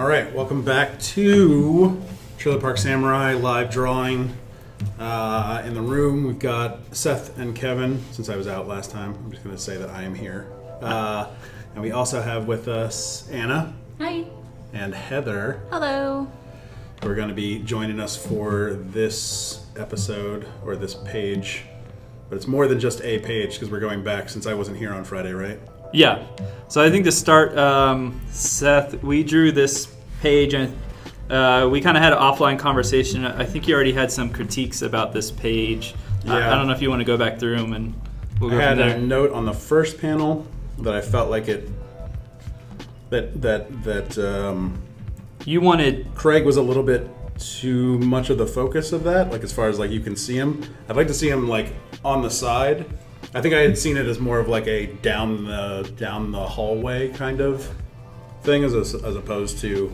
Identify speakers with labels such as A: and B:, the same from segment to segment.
A: All right, welcome back to Trailer Park Samurai live drawing. In the room, we've got Seth and Kevin. Since I was out last time, I'm just going to say that I am here. And we also have with us Anna.
B: Hi.
A: And Heather.
B: Hello.
A: Who are going to be joining us for this episode, or this page. But it's more than just a page, because we're going back since I wasn't here on Friday, right?
C: Yeah. So I think to start, Seth, we drew this page and we kind of had an offline conversation. I think you already had some critiques about this page.
A: Yeah.
C: I don't know if you want to go back through them and we'll go
A: I had
C: from there.
A: a note on the first panel that I felt like it
C: You wanted
A: Craig was a little bit too much of the focus of that, like as far as like you can see him. I'd like to see him like on the side. I think I had seen it as more of like a down the hallway kind of thing as opposed to,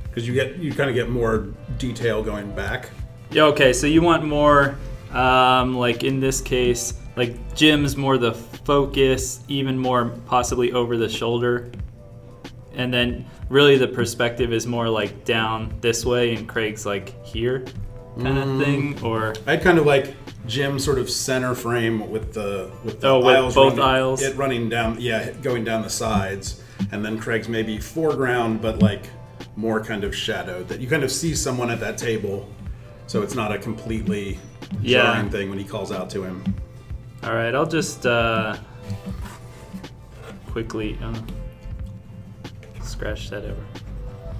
A: because you kind of get more detail going back.
C: Yeah, okay, so you want more, like in this case, like Jim's more the focus, even more possibly over the shoulder. And then really the perspective is more like down this way and Craig's like here kind of thing, or...
A: I'd kind of like Jim sort of center frame with the
C: with both aisles.
A: It running down, going down the sides. And then Craig's maybe foreground, but like more kind of shadowed, that you kind of see someone at that table, so it's not a completely jarring thing when he calls out to him.
C: All right, I'll just quickly scratch that over.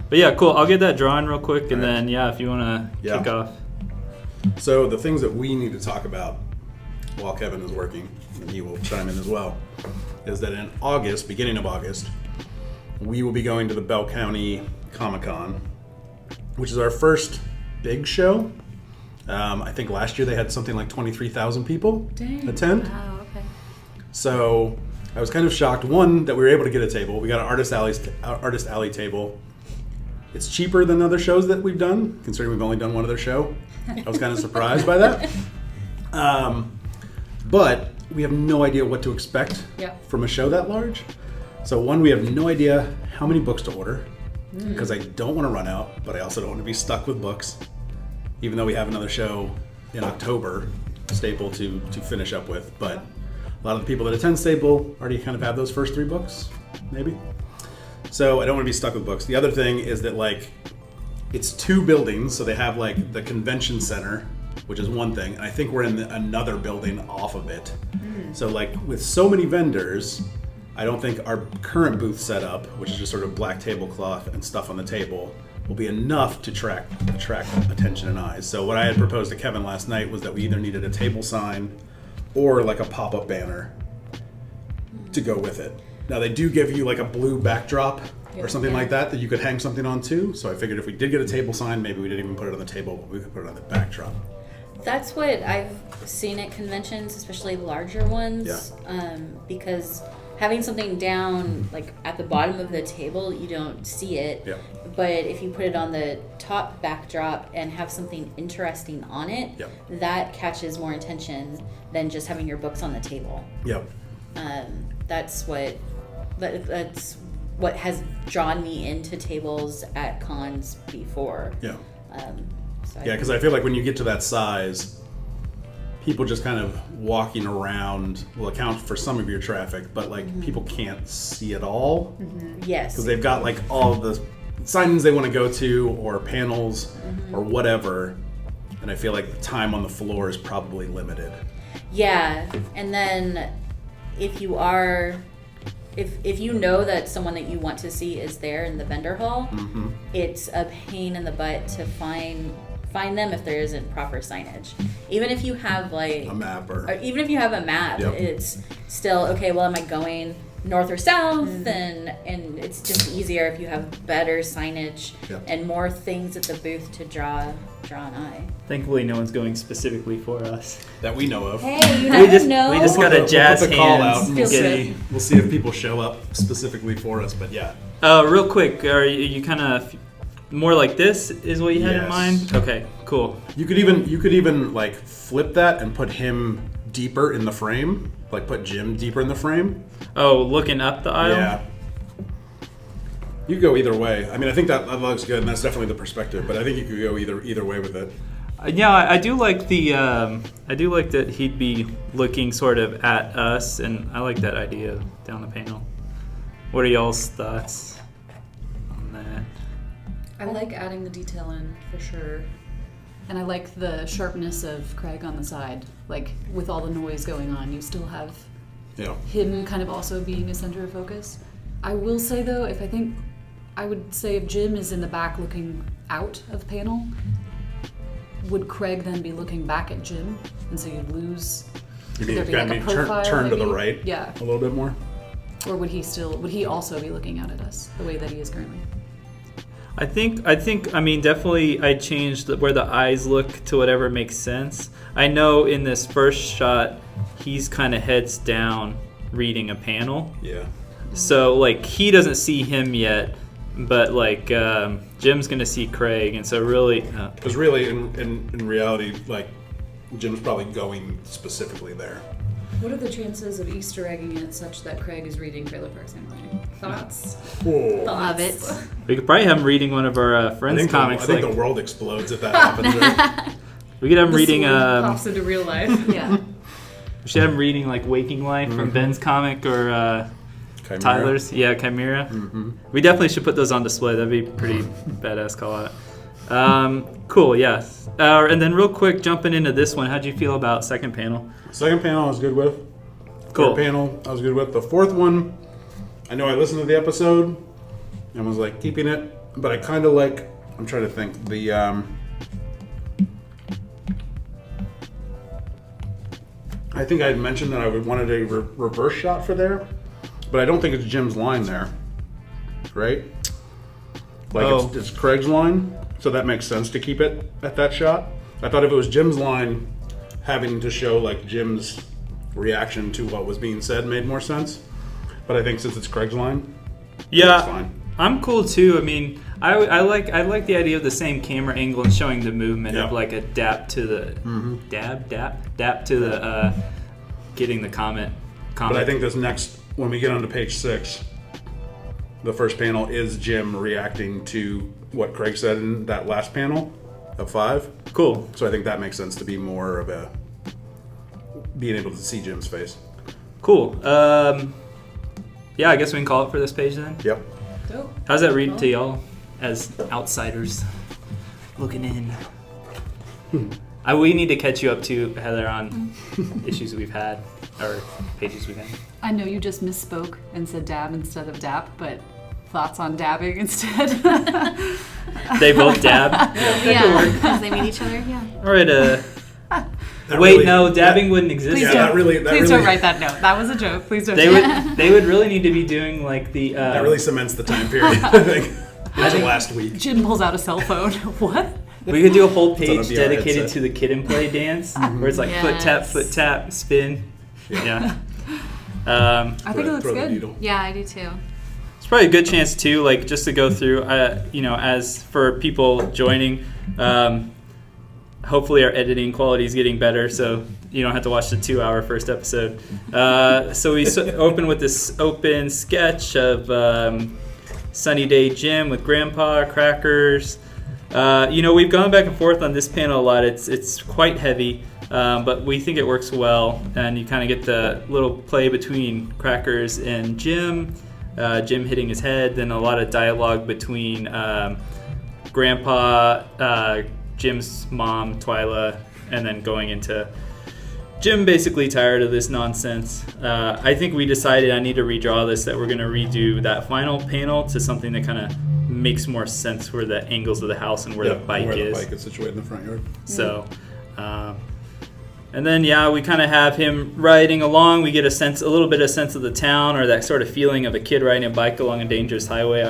C: But yeah, cool. I'll get that drawn real quick, and then if you want to kick off.
A: So the things that we need to talk about while Kevin is working, and he will chime in as well, is that in August, beginning of August, we will be going to the Bell County Comic-Con, which is our first big show. I think last year they had something like 23,000 people attend.
B: Wow, okay.
A: So I was kind of shocked, one, that we were able to get a table. We got an Artist Alley table. It's cheaper than other shows that we've done, considering we've only done one other show. I was kind of surprised by that. But we have no idea what to expect from a show that large. So one, we have no idea how many books to order, because I don't want to run out, but I also don't want to be stuck with books, even though we have another show in October, Staple, to finish up with. But a lot of the people that attend Staple already kind of have those first 3 books, maybe. So I don't want to be stuck with books. The other thing is that like it's 2 buildings, so they have like the convention center, which is one thing, and I think we're in another building off of it. So like with so many vendors, I don't think our current booth setup, which is just sort of black tablecloth and stuff on the table, will be enough to attract attention and eyes. So what I had proposed to Kevin last night was that we either needed a table sign or like a pop-up banner to go with it. Now they do give you like a blue backdrop or something like that you could hang something on too. So I figured if we did get a table sign, maybe we didn't even put it on the table, but we could put it on the backdrop.
B: That's what I've seen at conventions, especially larger ones. Because having something down like at the bottom of the table, you don't see it. But if you put it on the top backdrop and have something interesting on it, that catches more attention than just having your books on the table. That's what has drawn me into tables at cons before. Because
A: I feel like when you get to that size, people just kind of walking around will account for some of your traffic, but like people can't see it all.
B: Yes.
A: Because they've got like all of the signings they want to go to, or panels, or whatever, and I feel like the time on the floor is probably limited.
B: Yeah, and then if you know that someone that you want to see is there in the vendor hall, it's a pain in the butt to find them if there isn't proper signage. Even if you have like
A: a map, or
B: even if you have a map, it's still okay. Well, am I going north or south? And it's just easier if you have better signage and more things at the booth to draw an eye.
C: Thankfully, no one's going specifically for us.
A: That we know of.
B: Hey, you never know.
C: We just got a jazz
A: we'll put the call out.
C: hands.
A: We'll see if people show up specifically for us, but
C: real quick, are you kind of more like this is what you had in mind? Okay, cool.
A: You could even like flip that and put him deeper in the frame, like put Jim deeper in the frame.
C: Oh, looking up the aisle?
A: Yeah. You could go either way. I mean, I think that looks good, and that's definitely the perspective. But I think you could go either way with it.
C: Yeah, I do like I do like that he'd be looking sort of at us, and I like that idea down the panel. What are y'all's thoughts on that?
D: I like adding the detail in for sure. And I like the sharpness of Craig on the side. Like, with all the noise going on, you still have him kind of also being a center of focus. I will say, though, I would say if Jim is in the back looking out of the panel, would Craig then be looking back at Jim? And so you'd lose...
A: You mean turn to the right a little bit more?
D: Or would he also be looking out at us the way that he is currently?
C: I think. I mean, definitely, I changed where the eyes look to whatever makes sense. I know in this first shot, he's kind of heads down, reading a panel.
A: Yeah.
C: So like he doesn't see him yet, but like Jim's gonna see Craig, and so really.
A: Because really, in reality, like Jim's probably going specifically there.
D: What are the chances of Easter egging it such that Craig is reading Trailer Park Simulator? Thoughts?
B: Love it.
C: We could probably have him reading one of our friends' comics.
A: I think the world explodes if that happens. Right?
C: We could have him reading.
D: Pops into real life.
B: Yeah.
C: We should have him reading like Waking Life from Ben's comic or
A: Chimera.
C: Tyler's. Yeah, Chimera.
A: Mm-hmm.
C: We definitely should put those on display. That'd be pretty badass call out. Cool. Yeah. And then real quick, jumping into this one, how'd you feel about second panel?
A: Second panel I was good with.
C: Cool.
A: Third panel I was good with. The fourth one, I know I listened to the episode and was like keeping it, but I kind of like, I'm trying to think, the I think I had mentioned that I wanted a reverse shot for there, but I don't think it's Jim's line there, right? Like it's Craig's line, so that makes sense to keep it at that shot. I thought if it was Jim's line, having to show like Jim's reaction to what was being said made more sense. But I think since it's Craig's line,
C: yeah,
A: it's fine.
C: I'm cool too. I mean, I like the idea of the same camera angle and showing the movement of like a dap to the dap to the getting the comment.
A: But I think this next, when we get onto page 6, the first panel is Jim reacting to what Craig said in that last panel of 5.
C: Cool.
A: So I think that makes sense to be more of a being able to see Jim's face.
C: Cool. Yeah, I guess we can call it for this page then.
A: Yep.
D: Dope.
C: How's that read to y'all as outsiders looking in? We need to catch you up too, Heather, on issues we've had or pages we've had.
D: I know you just misspoke and said dab instead of dap, but thoughts on dabbing instead?
C: They both dab.
B: Yeah, because they meet each other. Yeah.
C: All right. No, dabbing wouldn't exist.
D: Please don't write that note. That was a joke. Please don't.
C: They would really need to be doing like the.
A: That really cements the time period. I think. Until last week.
D: Jim pulls out a cell phone. What?
C: We could do a whole page dedicated to the Kid and Play dance, where it's like foot tap, spin. Yeah.
D: I think it looks good.
B: Yeah, I do too.
C: It's probably a good chance too, like just to go through, as for people joining. Hopefully our editing quality is getting better, so you don't have to watch the 2-hour first episode. So we open with this open sketch of Sunny Day Jim with Grandpa, crackers. We've gone back and forth on this panel a lot. It's quite heavy, but we think it works well, and you kind of get the little play between crackers and Jim. Jim hitting his head, then a lot of dialogue between Grandpa, Jim's mom, Twyla, and then going into Jim basically tired of this nonsense. I think we decided I need to redraw this, that we're going to redo that final panel to something that kind of makes more sense for the angles of the house and where the bike is.
A: Where the bike is situated in the front yard.
C: So, and then we kind of have him riding along. We get a little bit of sense of the town, or that sort of feeling of a kid riding a bike along a dangerous highway.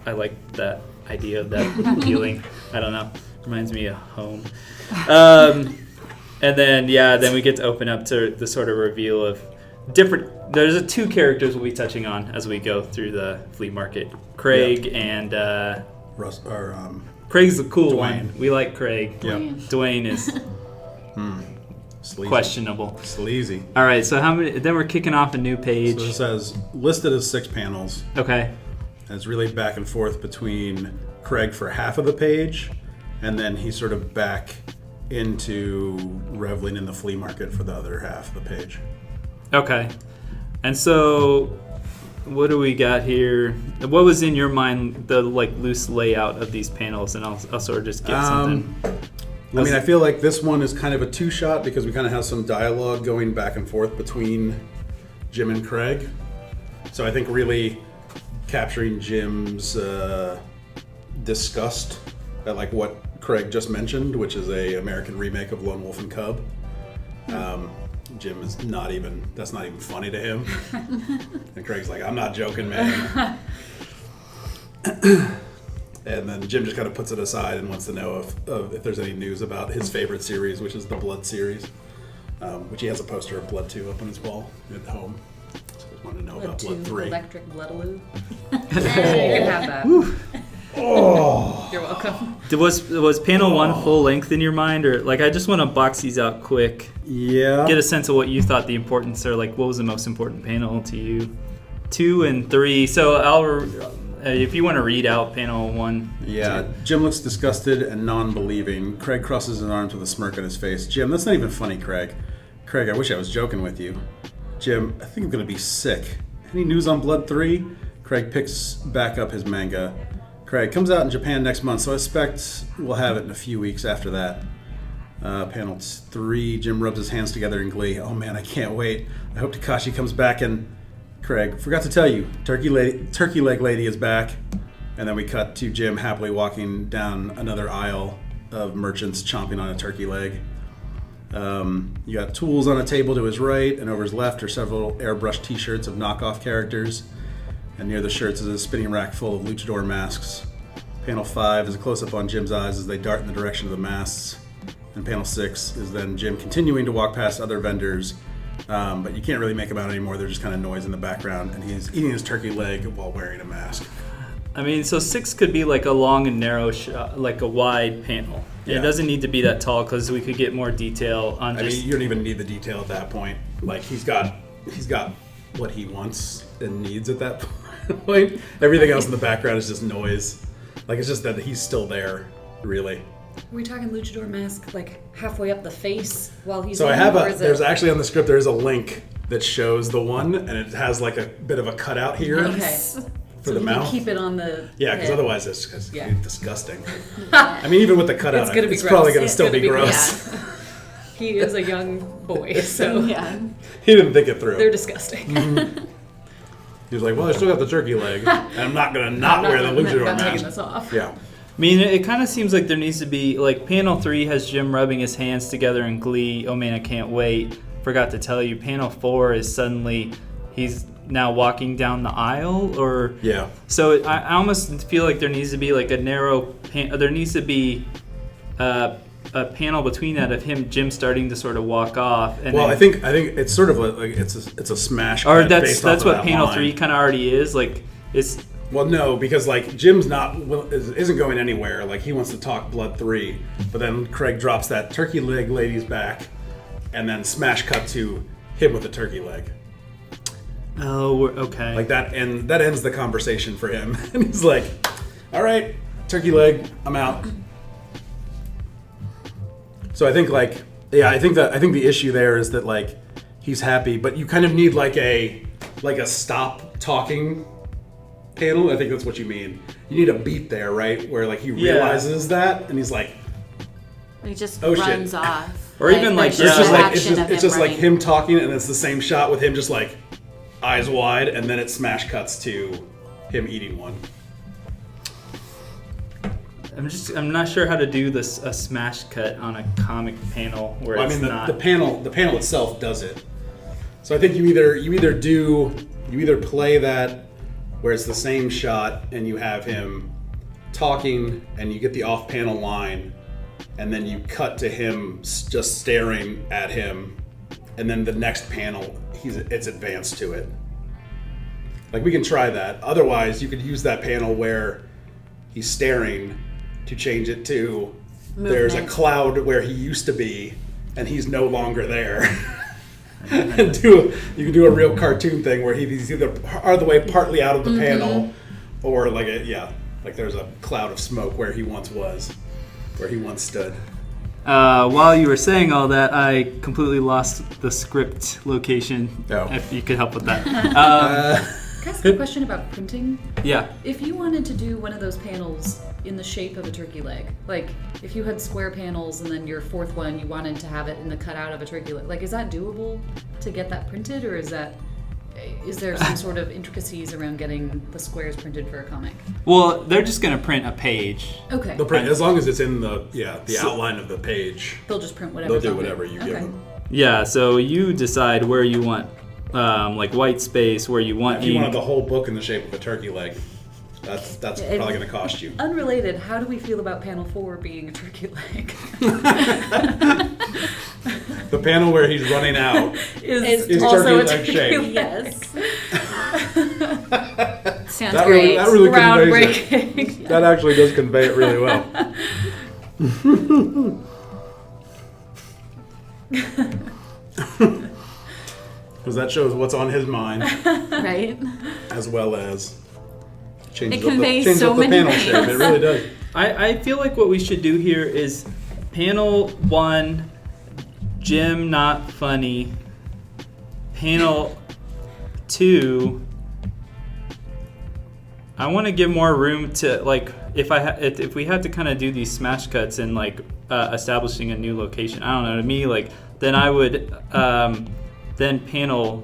C: I like that idea of that feeling. I don't know. Reminds me of home. And then we get to open up to the sort of reveal of different. There's 2 characters we'll be touching on as we go through the flea market. Craig and Craig's the cool one. We like Craig.
A: Yeah.
C: Dwayne is questionable.
A: Sleazy.
C: All right, so how many? Then we're kicking off a new page.
A: So it says listed as 6 panels.
C: Okay.
A: And it's really back and forth between Craig for half of the page, and then he's sort of back into reveling in the flea market for the other half of the page.
C: Okay. And so what do we got here? What was in your mind, the loose layout of these panels? And I'll sort of just get something.
A: I feel like this one is kind of a two-shot because we kind of have some dialogue going back and forth between Jim and Craig. So I think really capturing Jim's disgust at what Craig just mentioned, which is a American remake of Lone Wolf and Cub. Jim is that's not even funny to him. And Craig's like, I'm not joking, man. And then Jim just kind of puts it aside and wants to know if there's any news about his favorite series, which is the Blood series, which he has a poster of Blood 2 up on his wall at home. So I just wanted to know about Blood 3.
D: Electric Bloodaloo. You can have that.
A: Oh,
D: you're welcome.
C: Was panel 1 full length in your mind, or I just want to box these out quick?
A: Yeah.
C: Get a sense of what you thought the importance, or what was the most important panel to you? 2 and 3. So if you want to read out panel 1.
A: Yeah. 2. Jim looks disgusted and non-believing. Craig crosses his arms with a smirk on his face. Jim, that's not even funny, Craig. Craig, I wish I was joking with you. Jim, I think I'm going to be sick. Any news on Blood 3? Craig picks back up his manga. Craig, comes out in Japan next month, so I expect we'll have it in a few weeks after that. Panel 3, Jim rubs his hands together in glee. Oh man, I can't wait. I hope Takashi comes back and... Craig, forgot to tell you, Turkey Leg Lady is back. And then we cut to Jim happily walking down another aisle of merchants chomping on a turkey leg. You got tools on a table to his right, and over his left are several airbrushed t-shirts of knockoff characters. And near the shirts is a spinning rack full of luchador masks. Panel 5 is a close-up on Jim's eyes as they dart in the direction of the masks. And panel 6 is then Jim continuing to walk past other vendors, but you can't really make them out anymore. They're just kind of noise in the background, and he's eating his turkey leg while wearing a mask.
C: So 6 could be a long and narrow shot, a wide panel. Yeah. It doesn't need to be that tall because we could get more detail on
A: you don't even need the detail at that point. He's got what he wants and needs at that point. Everything else in the background is just noise. It's just that he's still there, really.
D: Are we talking luchador mask halfway up the face while he's
A: So there's actually on the script there is a link that shows the one, and it has a bit of a cutout here.
D: Okay.
A: For the mouth.
D: Keep it on the
A: because otherwise it's disgusting. Even with the cutout, it's probably going to still be gross.
D: Yeah. He is a young boy, so
A: he didn't think it through.
D: They're disgusting.
A: Mm-hmm. He was like, well, I still got the turkey leg, and I'm not going to not wear the luchador mask.
D: Taking this off.
A: Yeah.
C: It kind of seems like there needs to be, panel 3 has Jim rubbing his hands together in glee. Oh man, I can't wait. Forgot to tell you, panel 4 is suddenly, he's now walking down the aisle, or...
A: Yeah.
C: So I almost feel like there needs to be a narrow, there needs to be a panel between that of Jim starting to sort of walk off. And
A: I think it's sort of it's a smash cut.
C: Or that's what panel 3 kind of already is. It's...
A: Well, no, because Jim's isn't going anywhere. He wants to talk Blood 3, but then Craig drops that turkey leg lady's back, and then smash cut to him with the turkey leg.
C: Oh, okay.
A: That, and that ends the conversation for him. And he's like, "All right, turkey leg, I'm out." So I think I think the issue there is that he's happy, but you kind of need a stop talking panel. I think that's what you mean. You need a beat there, right? Where he realizes that, and he's like,
B: he just
A: shit.
B: runs off.
C: Or even
A: it's just him talking, and it's the same shot with him just eyes wide, and then it smash cuts to him eating one.
C: I'm not sure how to do a smash cut on a comic panel where it's not.
A: The panel itself does it. So I think you either play that where it's the same shot and you have him talking and you get the off-panel line, and then you cut to him just staring at him, and then the next panel it's advanced to it. We can try that. Otherwise, you could use that panel where he's staring to change it to movement. There's a cloud where he used to be and he's no longer there. And you can do a real cartoon thing where he's either all the way partly out of the panel, Or like there's a cloud of smoke where he once stood.
C: While you were saying all that, I completely lost the script location.
A: Oh.
C: If you could help with that.
D: Can I ask a question about printing?
C: Yeah.
D: If you wanted to do one of those panels in the shape of a turkey leg, like if you had square panels and then your fourth one you wanted to have it in the cutout of a turkey leg, like is that doable to get that printed, or is there some sort of intricacies around getting the squares printed for a comic?
C: Well, they're just going to print a page.
D: Okay.
A: They'll print as long as it's in the outline of the page.
D: They'll just print whatever.
A: They'll do whatever you give them.
C: Yeah, so you decide where you want like white space, where you want
A: If you wanted the whole book in the shape of a turkey leg, that's probably going to cost you.
D: Unrelated, how do we feel about panel 4 being a turkey leg?
A: The panel where he's running out
D: is
A: turkey
D: also a
A: leg
D: turkey
A: shape.
D: leg.
B: Yes. Sounds
A: That
B: great.
A: really conveys
D: Groundbreaking.
A: it. That actually does convey it really well. Because that shows what's on his mind,
B: Right?
A: as well as changes
B: It conveys
A: changes
B: so
A: up the
B: many
A: panel shape. It really does.
C: I feel like what we should do here is panel 1, Jim not funny. Panel 2, I want to give more room to, like, if we had to kind of do these smash cuts and like establishing a new location, I don't know, to me, like, then I would then panel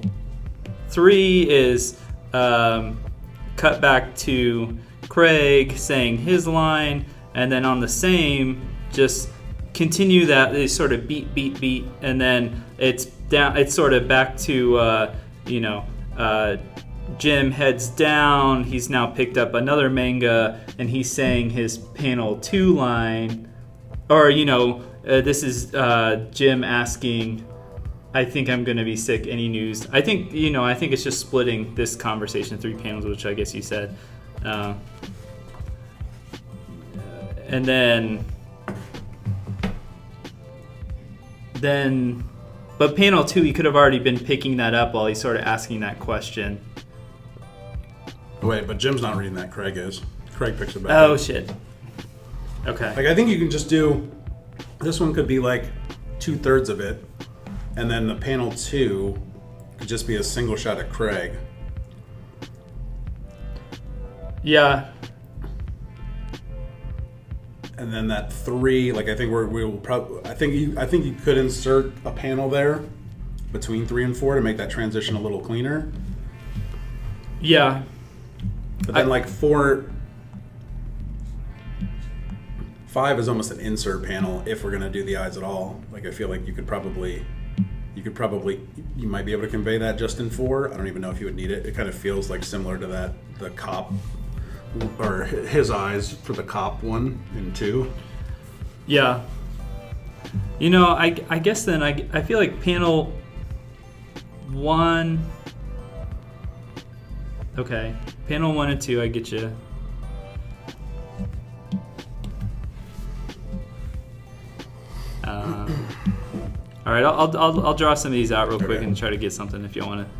C: 3 is cut back to Craig saying his line, and then on the same just continue that sort of beat, and then it's down. It's sort of back to Jim heads down. He's now picked up another manga, and he's saying his panel 2 line, or this is Jim asking, I think I'm going to be sick. Any news? I think it's just splitting this conversation 3 panels, which I guess you said. And then, but panel 2, he could have already been picking that up while he's sort of asking that question.
A: Wait, but Jim's not reading that. Craig is. Craig picks it back
C: Oh,
A: up.
C: shit. Okay.
A: Like, I think you can just do, this one could be like 2/3 of it, and then the panel 2 could just be a single shot at Craig.
C: Yeah.
A: And then that 3, like, I think we'll probably, I think you could insert a panel there between 3 and 4 to make that transition a little cleaner.
C: Yeah.
A: But then like 5 is almost an insert panel if we're gonna do the eyes at all. Like, I feel like you might be able to convey that just in 4. I don't even know if you would need it. It kind of feels like similar to the cop, or his eyes for the cop one in 2.
C: Yeah. I guess then I feel like panel 1. Okay, panel 1 and 2, I get you. All right, I'll draw some of these out real quick and try to get something if you want to.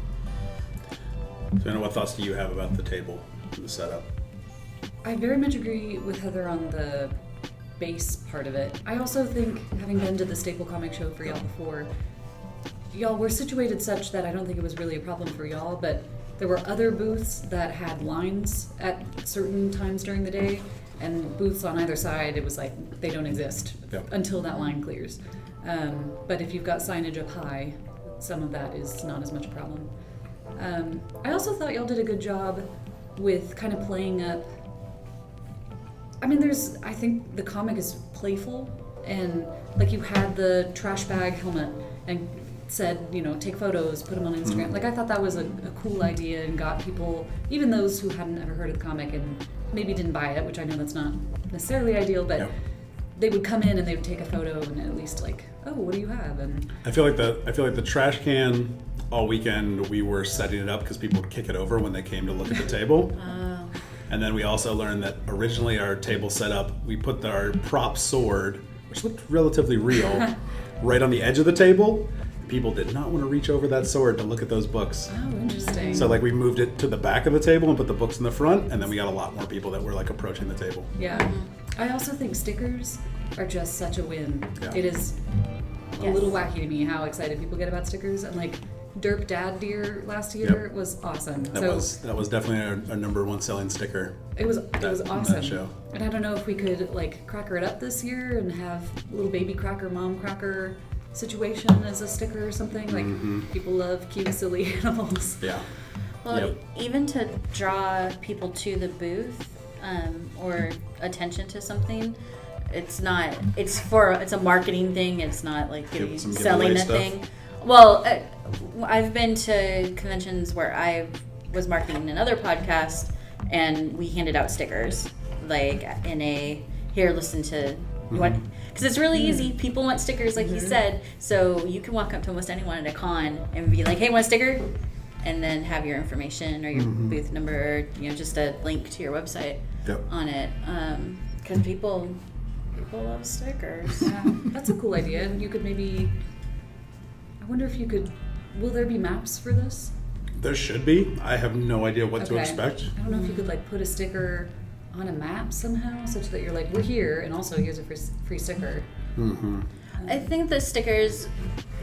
A: So, what thoughts do you have about the table, the setup?
D: I very much agree with Heather on the base part of it. I also think, having been to the Staple Comic Show for y'all before, y'all were situated such that I don't think it was really a problem for y'all, but there were other booths that had lines at certain times during the day, and booths on either side, it was like they don't exist until that line clears. But if you've got signage up high, some of that is not as much a problem. I also thought y'all did a good job with kind of playing up. I mean, I think the comic is playful, and like you had the trash bag helmet and said, take photos, put them on Instagram. Like, I thought that was a cool idea and got people, even those who hadn't ever heard of the comic and maybe didn't buy it, which I know that's not necessarily ideal, but they would come in and they would take a photo and at least like, oh, what do you have? And
A: I feel like the trash can all weekend we were setting it up because people would kick it over when they came to look at the table. And then we also learned that originally our table setup, we put our prop sword, which looked relatively real, right on the edge of the table. people did not want to reach over that sword to look at those books.
D: Oh, interesting.
A: So like we moved it to the back of the table and put the books in the front, and then we got a lot more people that were like approaching the table.
D: Yeah. I also think stickers are just such a win.
A: Yeah.
D: It is a little wacky to me how excited people get about stickers, and like Derp Dad Deer last year was awesome.
A: That was definitely our number one selling sticker.
D: It was awesome.
A: That show.
D: And I don't know if we could like cracker it up this year and have little baby cracker, mom cracker situation as a sticker or something. Like people love cute, silly animals.
A: Yeah.
B: Well, even to draw people to the booth or attention to something, it's a marketing thing. It's not like selling a thing. Well, I've been to conventions where I was marketing another podcast, and we handed out stickers, like in a here, listen to what, because it's really easy. People want stickers, like you said, so you can walk up to almost anyone at a con and be like, "Hey, want a sticker?" And then have your information or your booth number, or just a link to your website on it, because people love stickers.
D: Yeah, that's a cool idea. And you could maybe. I wonder if you could. Will there be maps for this?
A: There should be. I have no idea what to expect.
D: I don't know if you could like put a sticker on a map somehow, such that you're like, we're here, and also here's a free sticker.
B: I think the stickers,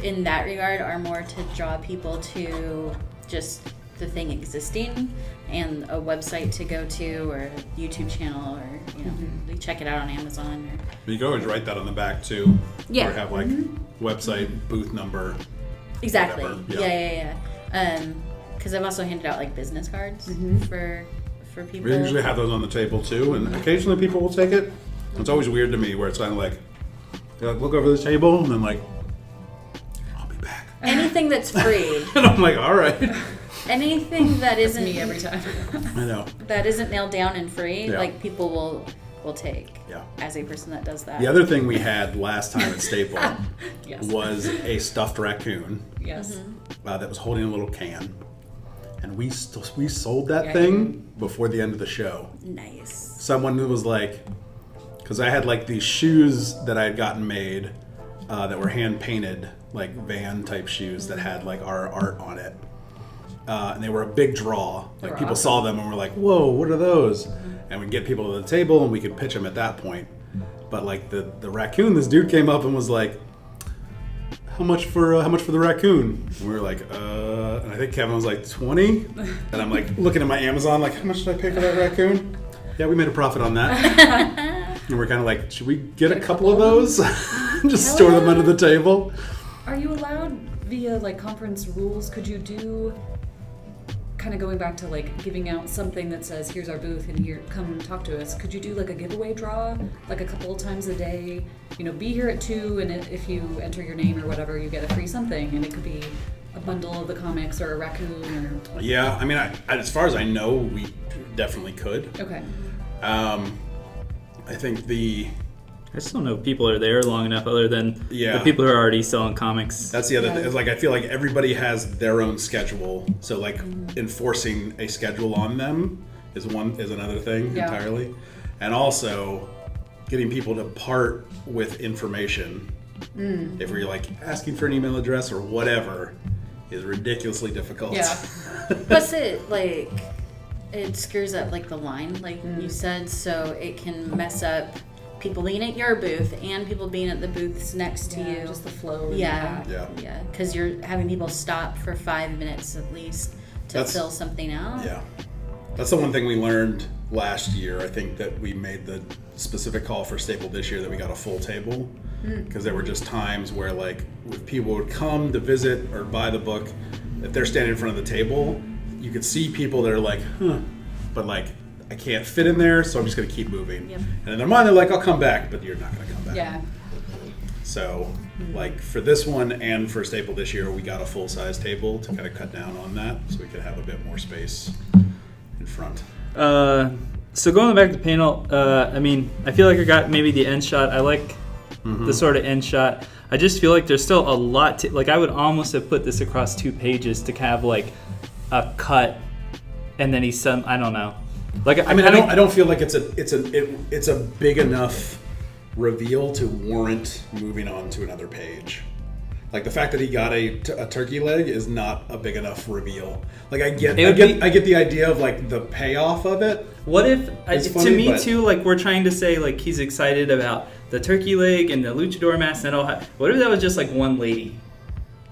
B: in that regard, are more to draw people to just the thing existing and a website to go to, or a YouTube channel, or you check it out on Amazon.
A: You can always write that on the back too.
B: Yeah.
A: Or have like website, booth number.
B: Exactly.
A: Whatever.
B: Yeah. Because I've also handed out like business cards for people.
A: We usually have those on the table too, and occasionally people will take it. It's always weird to me where it's kind of like, they look over the table and then like, I'll be back.
B: Anything that's free.
A: And I'm like, all right.
B: Anything that isn't
D: me every time.
A: I know.
B: That isn't nailed down and free, like people will take.
A: Yeah.
B: As a person that does that.
A: The other thing we had last time at Staple was a stuffed raccoon.
D: Yes.
A: That was holding a little can, and we sold that thing before the end of the show.
B: Nice.
A: Someone was like, because I had like these shoes that I had gotten made that were hand painted, like Van type shoes that had like our art on it. And they were a big draw. Like people saw them and were like, "Whoa, what are those?" And we'd get people to the table and we could pitch them at that point. But like the raccoon, this dude came up and was like, "How much for the raccoon?" And we were like, and I think Kevin was like 20. And I'm like looking at my Amazon, like, "How much did I pay for that raccoon?" Yeah, we made a profit on that. And we're kind of like, should we get a couple of those? Just store them under the table.
D: Are you allowed via like conference rules? Could you do? Kind of going back to like giving out something that says here's our booth and here come talk to us, could you do like a giveaway draw like a couple of times a day, be here at 2, and if you enter your name or whatever you get a free something, and it could be a bundle of the comics or a raccoon or
A: I mean as far as I know we definitely could.
D: Okay.
A: I think
C: I just don't know if people are there long enough other than the people who are already selling comics.
A: That's the other thing. It's like I feel like everybody has their own schedule. So like enforcing a schedule on them is another thing entirely. And also getting people to part with information. If you're like asking for an email address or whatever is ridiculously difficult.
B: Yeah. Plus it screws up like the line, like you said, so it can mess up people being at your booth and people being at the booths next to you.
D: Just the flow.
B: Yeah. Because you're having people stop for 5 minutes at least to fill something out.
A: Yeah. That's the one thing we learned last year. I think that we made the specific call for Staple this year that we got a full table, because there were just times where like if people would come to visit or buy the book, if they're standing in front of the table, you could see people that are like, but like, I can't fit in there, so I'm just going to keep moving. Yep. And in their mind, they're like, I'll come back, but you're not going to come back.
D: Yeah.
A: So, like, for this one and for Staple this year, we got a full-size table to kind of cut down on that, so we could have a bit more space in front.
C: So going back to the panel, I mean, I feel like I got maybe the end shot. I like the sort of end shot. I just feel like there's still a lot to, like, I would almost have put this across 2 pages to have, like, a cut, and then he's some, I don't know. Like,
A: I don't feel like it's a big enough reveal to warrant moving on to another page. Like the fact that he got a turkey leg is not a big enough reveal. Like I get the idea of like the payoff of it.
C: What if
A: funny,
C: to me
A: but...
C: too? Like we're trying to say like he's excited about the turkey leg and the luchador mask and all. What if that was just like one lady?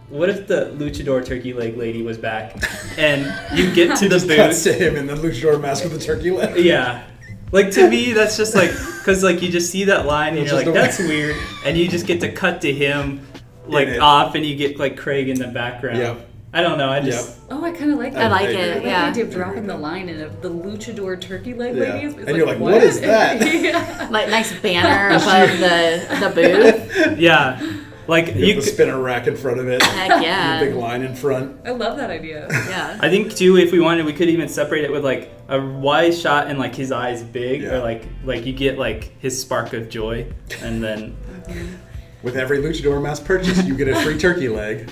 C: What if the luchador turkey leg lady was back and you get to the booth?
A: Cuts to him in the luchador mask with the turkey leg.
C: Yeah. Like to me, that's just like because like you just see that line and you're like, that's weird, and you just get to cut to him. Like off, and you get like Craig in the background.
A: Yeah.
C: I don't know. I just.
D: Oh, I kind of like that.
B: I like it.
D: I like
B: yeah.
D: the idea of dropping the line in the luchador turkey leg lady.
A: And you're like, what is that?
B: Yeah. Like nice banner above the booth.
C: Yeah. Like
A: you have the spinner rack in front of it.
B: Heck yeah.
A: Big line in front.
D: I love that idea.
B: Yeah.
C: I think too, if we wanted, we could even separate it with like a wide shot and like his eyes big, or like you get like his spark of joy, and then.
A: With every luchador mask purchase, you get a free turkey leg.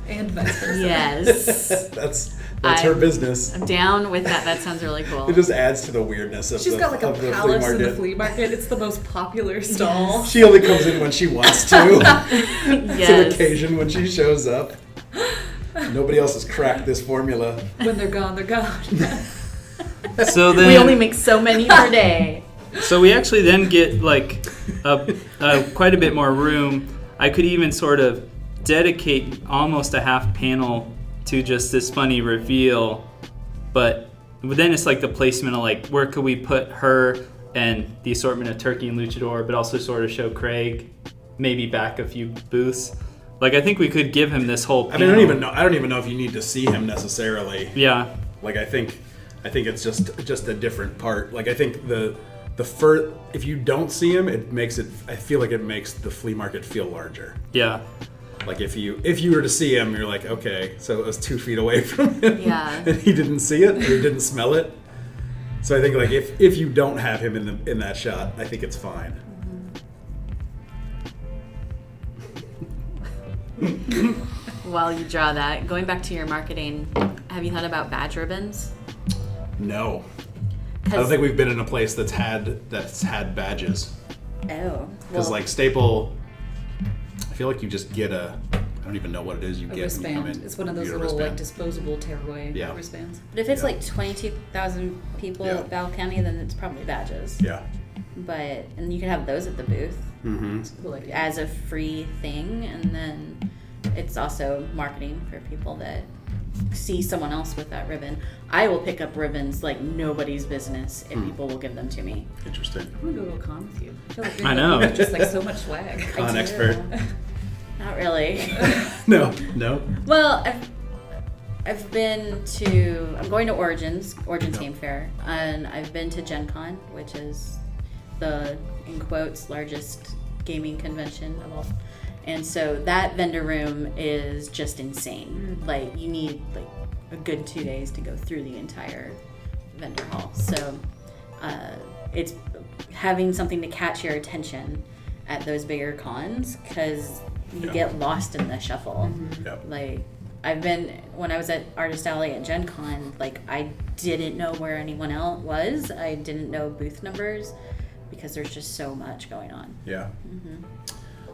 D: And vice versa.
B: Yes.
A: that's her business.
B: I'm down with that. That sounds really cool.
A: It just adds to the weirdness of
D: She's got like a palace in the flea market. It's the most popular stall.
A: She only comes in when she wants to.
B: Yes.
A: It's an occasion when she shows up. Nobody else has cracked this formula.
D: When they're gone, they're gone.
C: So then
B: we only make so many per day.
C: So we actually then get like quite a bit more room. I could even sort of dedicate almost a half panel to just this funny reveal, but then it's like the placement of like where could we put her and the assortment of turkey and luchador, but also sort of show Craig, maybe back a few booths. Like I think we could give him this whole panel.
A: I don't even know if you need to see him necessarily.
C: Yeah.
A: Like I think it's just a different part. Like I think if you don't see him, I feel like it makes the flea market feel larger.
C: Yeah.
A: Like if you were to see him, you're like, okay, so it was 2 feet away from him.
B: Yeah.
A: And he didn't see it, or he didn't smell it. So I think like if you don't have him in that shot, I think it's fine.
B: While you draw that, going back to your marketing, have you thought about badge ribbons?
A: No. I don't think we've been in a place that's had badges.
B: Oh.
A: Because like Staple, I feel like you just get I don't even know what it is you get
D: wristband.
A: when you come in.
D: It's one of those little like disposable tearaway wristbands.
B: But if it's like 22,000 people at Bell County, then it's probably badges.
A: Yeah.
B: And you can have those at the booth
D: Cool idea.
B: as a free thing, and then it's also marketing for people that see someone else with that ribbon. I will pick up ribbons like nobody's business if people will give them to me.
A: Interesting.
D: I'm gonna go to a con with you. I feel like
C: I know.
D: You have just like so much swag.
A: Con expert.
B: Not really.
A: No.
B: Well, I'm going to Origins Game Fair, and I've been to Gen Con, which is the, in quotes, largest gaming convention of all. And so that vendor room is just insane. Like you need like a good 2 days to go through the entire vendor hall. So it's having something to catch your attention at those bigger cons, because you get lost in the shuffle. Like when I was at Artist Alley at Gen Con, like I didn't know where anyone else was. I didn't know booth numbers because there's just so much going on.
A: Yeah.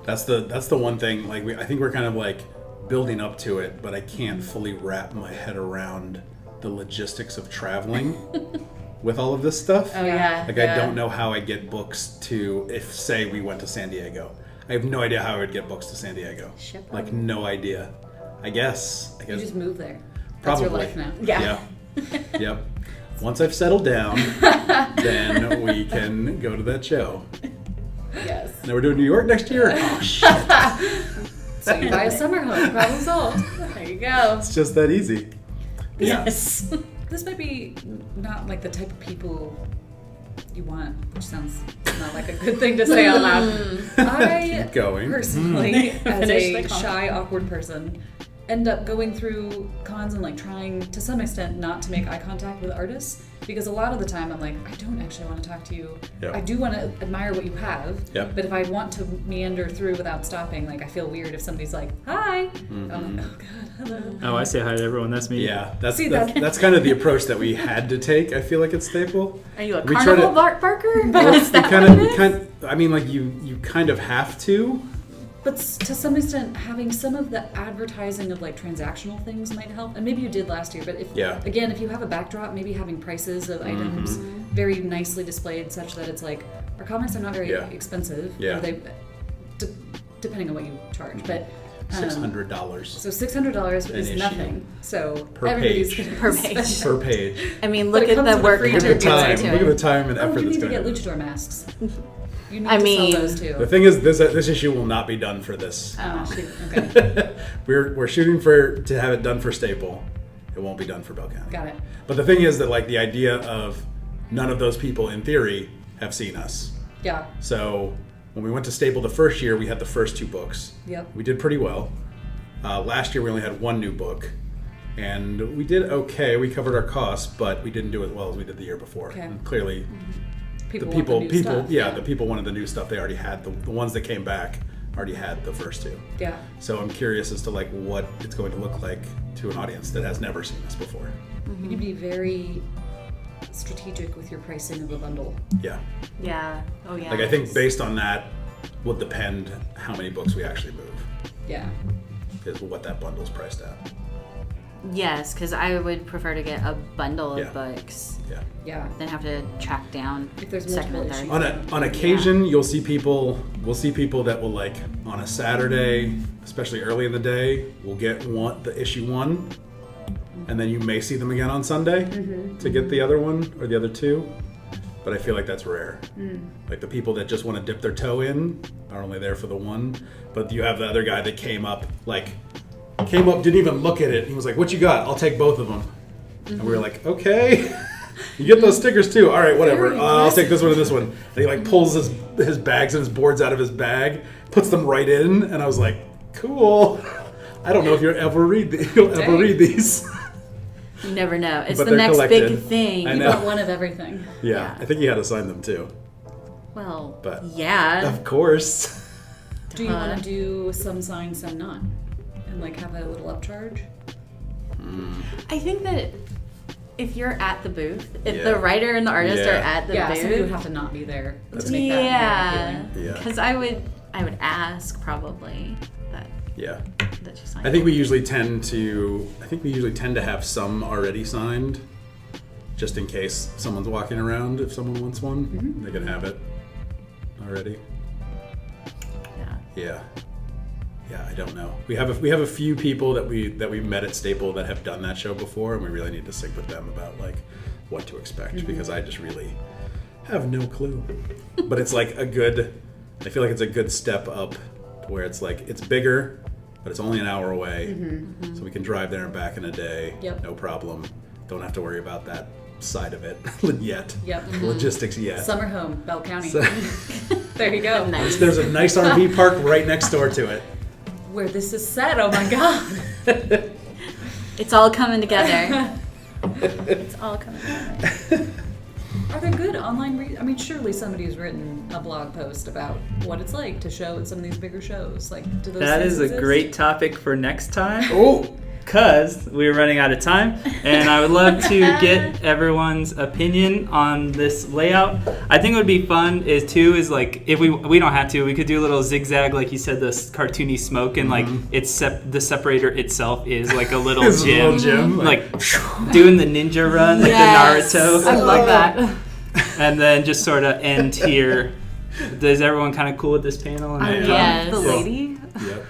A: That's the one thing. Like I think we're kind of like building up to it, but I can't fully wrap my head around the logistics of traveling with all of this stuff.
B: Oh yeah.
A: Like I don't know how I get books to, if say we went to San Diego. I have no idea how I would get books to San Diego.
B: Ship
A: like no idea. I guess.
D: You just move there.
A: Probably.
D: That's your life now.
B: Yeah.
A: Yep. Once I've settled down, then we can go to that show.
B: Yes.
A: Now we're doing New York next year? Oh, shit.
D: So you buy a summer home, problem solved.
B: There you go.
A: It's just that easy.
B: Yes.
D: This might be not like the type of people you want, which sounds not like a good thing to say out loud. I
A: Keep going.
D: personally, as
B: Finish
D: a
B: the comment.
D: shy, awkward person, end up going through cons and like trying to some extent not to make eye contact with artists, because a lot of the time I'm like, I don't actually want to talk to you.
A: Yep.
D: I do want to admire what you have,
A: Yep.
D: but if I want to meander through without stopping, like I feel weird if somebody's like, hi. I'm like, oh god, hello.
C: Oh, I say hi to everyone. That's me.
A: Yeah, that's
D: See,
A: kind of the approach that we had to take. I feel like at Staple.
B: Are you a
A: We try
B: carnival
A: to-
B: barker?
A: Well,
B: Is that
A: you
B: what it is?
A: I mean, like you kind of have to,
D: But to some extent, having some of the advertising of like transactional things might help. And maybe you did last year, but if you have a backdrop, maybe having prices of items very nicely displayed such that it's like, our comics are not very expensive.
A: Yeah.
D: Or they, depending on what you charge. But
A: $600.
D: So $600 is
A: issue.
D: nothing. So
A: Per
D: everybody's
A: page.
D: getting
E: Per
D: a
E: page.
D: special.
A: Per page.
E: I mean,
D: But
E: look
D: it
E: at
D: comes
E: the
D: with
E: work
D: free
E: you're
A: Look
E: doing
A: at the time.
E: to
A: Look at
E: it.
A: the time and
D: Oh,
A: effort
D: you
A: that's
D: need to
A: going
D: get
A: into it.
D: luchador masks. You need
E: I
D: to
E: mean-
D: sell those too.
A: The thing is, this issue will not be done for this.
D: Oh, shoot. Okay.
A: We're shooting to have it done for Staple. It won't be done for Bell County.
D: Got it.
A: But the thing is that like the idea of none of those people in theory have seen us.
D: Yeah.
A: So when we went to Staple the first year, we had the first 2 books.
D: Yep.
A: We did pretty well. Last year we only had 1 new book, and we did okay. We covered our costs, but we didn't do as well as we did the year before.
D: Okay.
A: And clearly,
D: People
A: the
D: want
A: people,
D: the new stuff.
A: the people wanted the new stuff. They already had the ones that came back already had the first 2.
D: Yeah.
A: So I'm curious as to like what it's going to look like to an audience that has never seen us before.
D: You can be very strategic with your pricing of a bundle.
A: Yeah.
E: Yeah. Oh, yeah.
A: Like I think based on that will depend how many books we actually move.
D: Yeah.
A: Is what that bundle's priced at.
E: Yes, because I would prefer to get a bundle of
A: Yeah.
E: books
A: Yeah.
D: Yeah.
E: than have to track down
D: If there's
E: second and
D: multiple
E: third.
D: issues.
A: On occasion, we'll see people that will like on a Saturday, especially early in the day, will get the issue 1, and then you may see them again on Sunday to get the other one or the other 2. But I feel like that's rare. Like the people that just want to dip their toe in are only there for the 1. But you have the other guy that came up, didn't even look at it. He was like, "What you got? I'll take both of them." And we were like, "Okay." You get those stickers too. All right, whatever.
D: Very
A: I'll take this one and this one. And he like pulls his bags and his boards out of his bag, puts them right in, and I was like, "Cool." I don't know if you'll ever read these.
E: You never know. It's
A: But
E: the
A: they're
E: next
A: collected.
E: big thing.
A: I
D: You
A: know.
D: got one of everything.
A: Yeah, I think he had to sign them too.
E: Well,
A: But-
E: yeah.
A: Of course.
D: Do you want to do some signed, some not? And like have a little upcharge?
E: I think that if you're at the booth, if
A: Yeah.
E: the writer and the artist
A: Yeah.
E: are at the
D: Yeah, somebody would
E: booth,
D: have to not be there
A: That's-
D: to make that more
E: yeah,
D: appealing.
A: Yeah.
E: because I would ask probably that
A: Yeah.
E: you sign.
A: I think we usually tend to have some already signed, just in case someone's walking around. If someone wants one, they can have it already.
E: Yeah.
A: Yeah, I don't know. We have a few people that we met at Staple that have done that show before, and we really need to sync with them about like what to expect because I just really have no clue. But it's like I feel like it's a good step up to where it's like it's bigger, but it's only an hour away, so we can drive there and back in a day, no problem. Don't have to worry about that side of it yet.
D: Yep.
A: Logistics yet.
D: Summer home, Bell County.
A: So-
D: There you go.
E: Nice.
A: There's a nice RV park right next door to it.
D: Where this is set, oh my god.
E: It's all coming together. It's all coming together.
D: Are there good online I mean, surely somebody's written a blog post about what it's like to show at some of these bigger shows. Like, do those
C: That
D: things
C: is a
D: exist?
C: great topic for next time.
A: Oh,
C: Because we're running out of time, and I would love to get everyone's opinion on this layout. I think it would be fun is like if we don't have to, we could do a little zigzag, like you said, the cartoony smoke, and like it's the separator itself is like a little
A: It's a
C: gym,
A: little gym,
C: like doing the ninja run, like
E: Yes.
C: the Naruto,
D: I love that.
C: and then just sort of end here. Is everyone kind of cool with this panel? And
A: I am.
E: Yes.
D: The lady.
A: yep.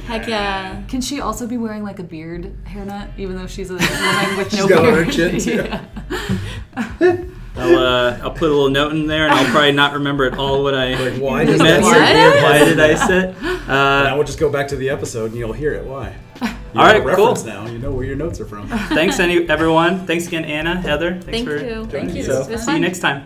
E: Heck yeah.
D: Can she also be wearing like a beard hairnet, even though she's a woman with
A: She's
D: no
A: got it on her
D: beard?
A: chin, too.
C: I'll put a little note in there, and I'll probably not remember at all what I
A: Like, why does
C: meant.
A: that say weird?
C: Why did I say?
A: Now we'll just go back to the episode and you'll hear it. Why? You
C: All
A: have
C: right,
A: a
C: cool.
A: reference now. You know where your notes are from.
C: Thanks, everyone. Thanks again, Anna, Heather. Thanks
E: Thank
C: for
E: you.
C: joining.
D: Thank you.
C: So,
D: This was
C: see you
E: fun.
C: next time.